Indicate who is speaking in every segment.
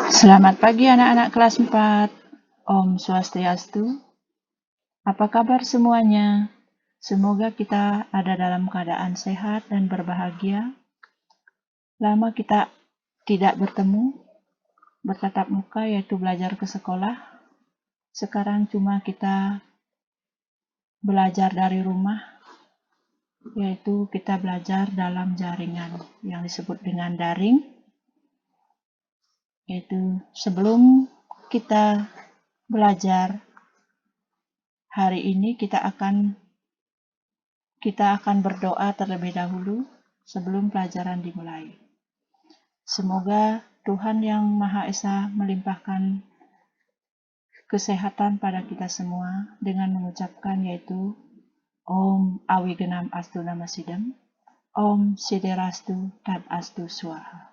Speaker 1: Selamat pagi anak-anak kelas 4. Om Swastiastu. Apa kabar semuanya? Semoga kita ada dalam keadaan sehat dan berbahagia. Lama kita tidak bertemu, bertatap muka, yaitu belajar ke sekolah. Sekarang cuma kita belajar dari rumah, yaitu kita belajar dalam jaringan yang disebut dengan daring. Yaitu sebelum kita belajar hari ini, kita akan berdoa terlebih dahulu sebelum pelajaran dimulai. Semoga Tuhan Yang Maha Esa melimpahkan kesehatan pada kita semua dengan mengucapkan yaitu Om Awigenam Astu Namasidam, Om Siderastu Tat Astu Swaha.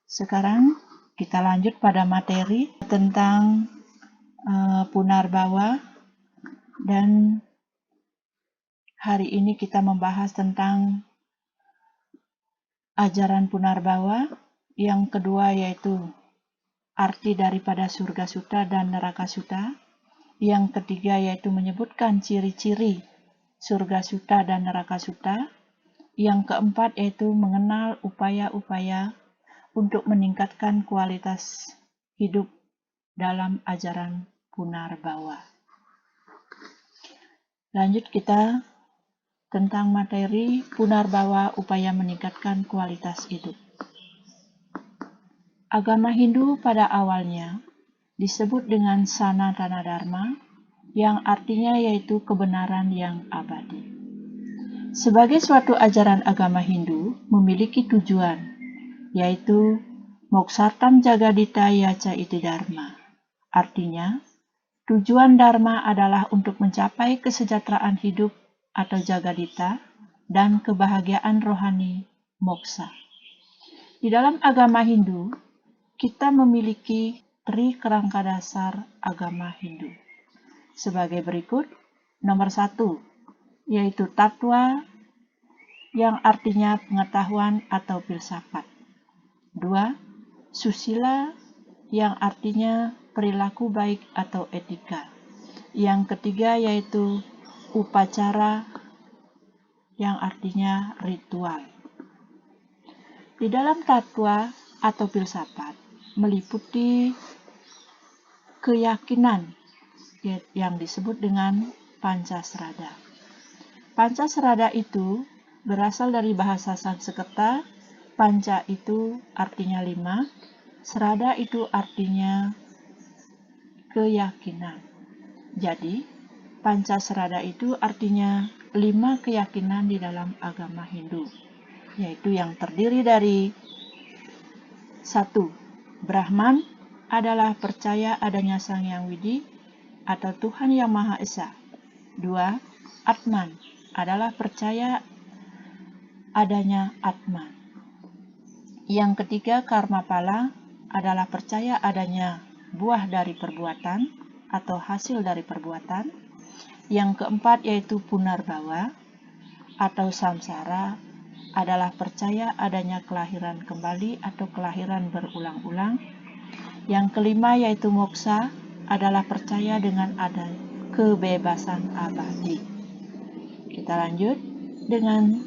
Speaker 1: Sekarang kita lanjut pada materi tentang Punarbawa, dan hari ini kita membahas tentang ajaran Punarbawa. Yang kedua yaitu arti daripada surga suta dan neraka suta. Yang ketiga yaitu menyebutkan ciri-ciri surga suta dan neraka suta. Yang keempat yaitu mengenal upaya-upaya untuk meningkatkan kualitas hidup dalam ajaran Punarbawa. Lanjut kita tentang materi Punarbawa, upaya meningkatkan kualitas hidup. Agama Hindu pada awalnya disebut dengan Sanatana Dharma, yang artinya yaitu kebenaran yang abadi. Sebagai suatu ajaran agama Hindu memiliki tujuan, yaitu Moksartam Jagadita Yaca Iti Dharma. Artinya, tujuan Dharma adalah untuk mencapai kesejahteraan hidup atau Jagadita dan kebahagiaan rohani moksa. Di dalam agama Hindu, kita memiliki 3 kerangka dasar agama Hindu. Sebagai berikut, nomor 1, yaitu Tatwa, yang artinya pengetahuan atau filsafat. 2, Susila, yang artinya perilaku baik atau etika. Yang ketiga yaitu Upacara, yang artinya ritual. Di dalam tatwa atau filsafat meliputi keyakinan yang disebut dengan Pancasrada. Pancasrada itu berasal dari bahasa Sanskerta. Panca itu artinya 5, Srada itu artinya keyakinan. Jadi, Pancasrada itu artinya 5 keyakinan di dalam agama Hindu, yaitu yang terdiri dari 1. Brahman adalah percaya adanya Sang Yang Widi atau Tuhan Yang Maha Esa. 2. Atman adalah percaya adanya Atman. Yang ketiga, Karmapala adalah percaya adanya buah dari perbuatan atau hasil dari perbuatan. Yang keempat yaitu Punarbawa atau samsara adalah percaya adanya kelahiran kembali atau kelahiran berulang-ulang. Yang kelima yaitu moksa adalah percaya dengan ada kebebasan abadi. Kita lanjut dengan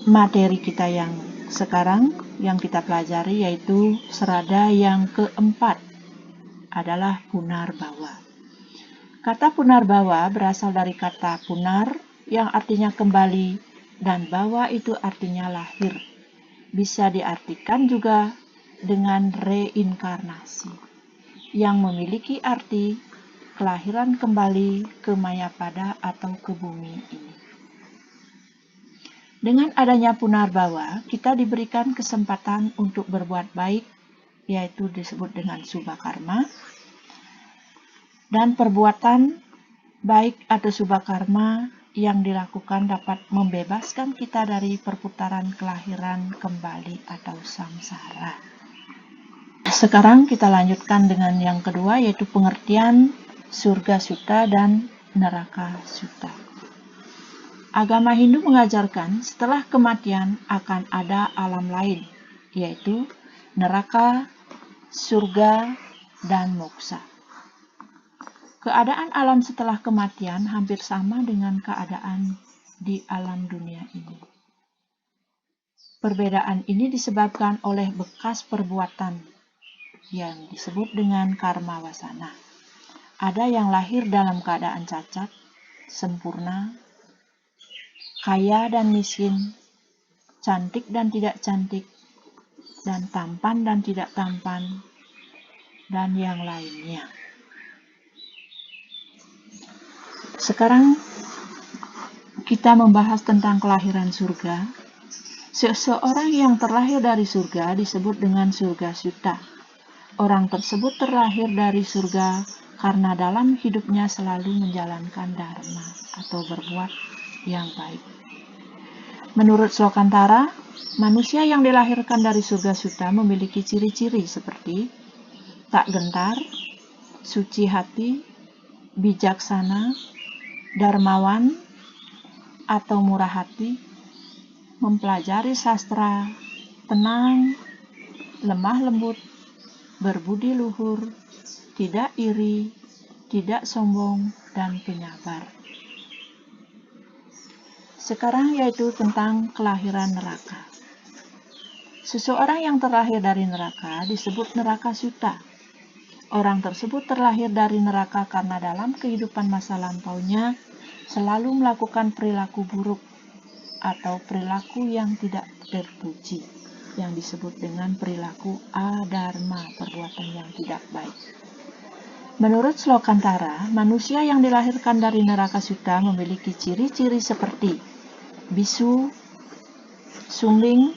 Speaker 1: materi kita yang sekarang yang kita pelajari, yaitu serada yang keempat adalah Punarbawa. Kata Punarbawa berasal dari kata punar yang artinya kembali dan bawa itu artinya lahir. Bisa diartikan juga dengan reinkarnasi yang memiliki arti kelahiran kembali ke Mayapada atau ke bumi ini. Dengan adanya Punarbawa, kita diberikan kesempatan untuk berbuat baik, yaitu disebut dengan Subha Karma. Dan perbuatan baik atau Subha Karma yang dilakukan dapat membebaskan kita dari perputaran kelahiran kembali atau samsara. Sekarang kita lanjutkan dengan yang kedua, yaitu pengertian surga suta dan neraka suta. Agama Hindu mengajarkan setelah kematian akan ada alam lain, yaitu neraka, surga, dan moksa. Keadaan alam setelah kematian hampir sama dengan keadaan di alam dunia ini. Perbedaan ini disebabkan oleh bekas perbuatan yang disebut dengan karma wasana. Ada yang lahir dalam keadaan cacat, sempurna, kaya dan miskin, cantik dan tidak cantik, dan tampan dan tidak tampan, dan yang lainnya. Sekarang kita membahas tentang kelahiran surga. Seseorang yang terlahir dari surga disebut dengan surga Sutta. Orang tersebut terlahir dari surga karena dalam hidupnya selalu menjalankan dharma atau berbuat yang baik. Menurut Slokantara, manusia yang dilahirkan dari surga Sutta memiliki ciri-ciri seperti tak gentar, suci hati, bijaksana, darmawan atau murah hati, mempelajari sastra, tenang, lemah lembut, berbudi luhur, tidak iri, tidak sombong, dan penyabar. Sekarang yaitu tentang kelahiran neraka. Seseorang yang terlahir dari neraka disebut neraka Sutta. Orang tersebut terlahir dari neraka karena dalam kehidupan masa lampaunya selalu melakukan perilaku buruk atau perilaku yang tidak terpuji, yang disebut dengan perilaku adharma, perbuatan yang tidak baik. Menurut Slokantara, manusia yang dilahirkan dari neraka Sutta memiliki ciri-ciri seperti bisu, sumbing,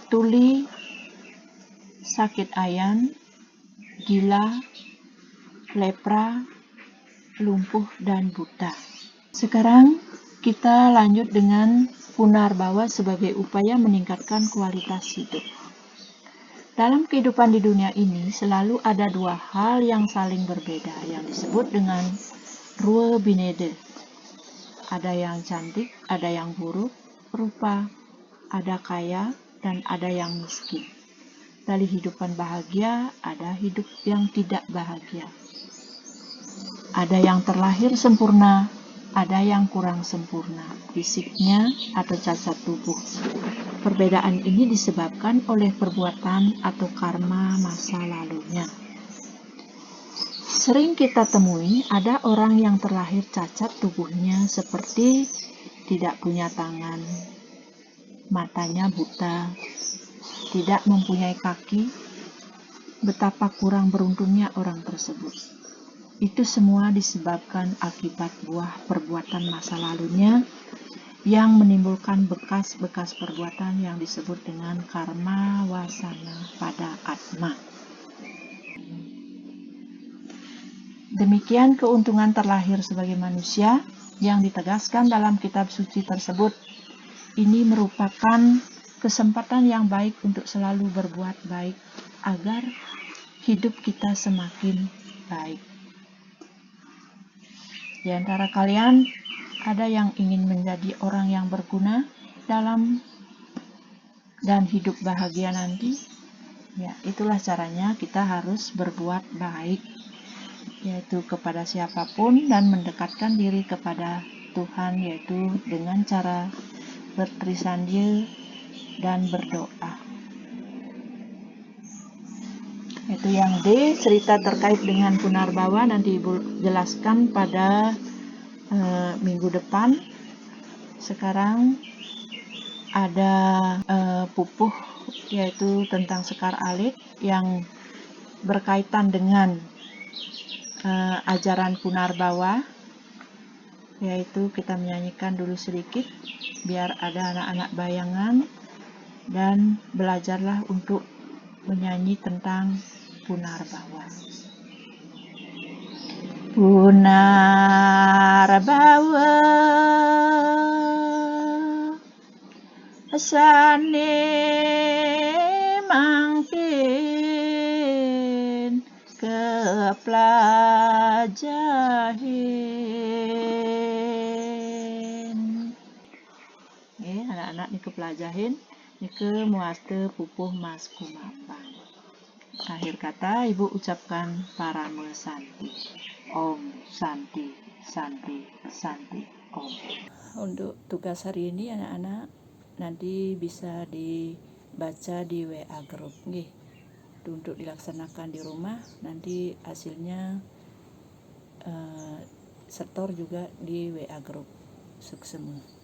Speaker 1: tuli, sakit ayan, gila, lepra, lumpuh, dan buta. Sekarang kita lanjut dengan Punarbawa sebagai upaya meningkatkan kualitas hidup. Dalam kehidupan di dunia ini selalu ada dua hal yang saling berbeda yang disebut dengan Rua Binede. Ada yang cantik, ada yang buruk rupa, ada kaya, dan ada yang miskin. Dari hidupan bahagia, ada hidup yang tidak bahagia. Ada yang terlahir sempurna, ada yang kurang sempurna, fisiknya atau cacat tubuh. Perbedaan ini disebabkan oleh perbuatan atau karma masa lalunya. Sering kita temui ada orang yang terlahir cacat tubuhnya seperti tidak punya tangan, matanya buta, tidak mempunyai kaki. Betapa kurang beruntungnya orang tersebut. Itu semua disebabkan akibat buah perbuatan masa lalunya yang menimbulkan bekas-bekas perbuatan yang disebut dengan karma wasana pada atma. Demikian keuntungan terlahir sebagai manusia yang ditegaskan dalam kitab suci tersebut. Ini merupakan kesempatan yang baik untuk selalu berbuat baik agar hidup kita semakin baik. Di antara kalian ada yang ingin menjadi orang yang berguna dalam dan hidup bahagia nanti? Ya, itulah caranya kita harus berbuat baik, yaitu kepada siapapun dan mendekatkan diri kepada Tuhan, yaitu dengan cara bertrisandil dan berdoa. Itu yang D, cerita terkait dengan Punarbawa nanti Ibu jelaskan pada minggu depan. Sekarang ada pupuh, yaitu tentang Sekar Alit yang berkaitan dengan ajaran Punarbawa, yaitu kita menyanyikan dulu sedikit biar ada anak-anak bayangan dan belajarlah untuk menyanyi tentang Punarbawa. Punarbawa asane mangkin keplajahin. Anak-anak nih keplajahin. Nike muaste pupuh mas kumambang. Akhir kata Ibu ucapkan parame santi. Om Santi, Santi, Santi, Om. Untuk tugas hari ini anak-anak nanti bisa dibaca di WA group nggih. Untuk dilaksanakan di rumah nanti hasilnya setor juga di WA group. Suksema.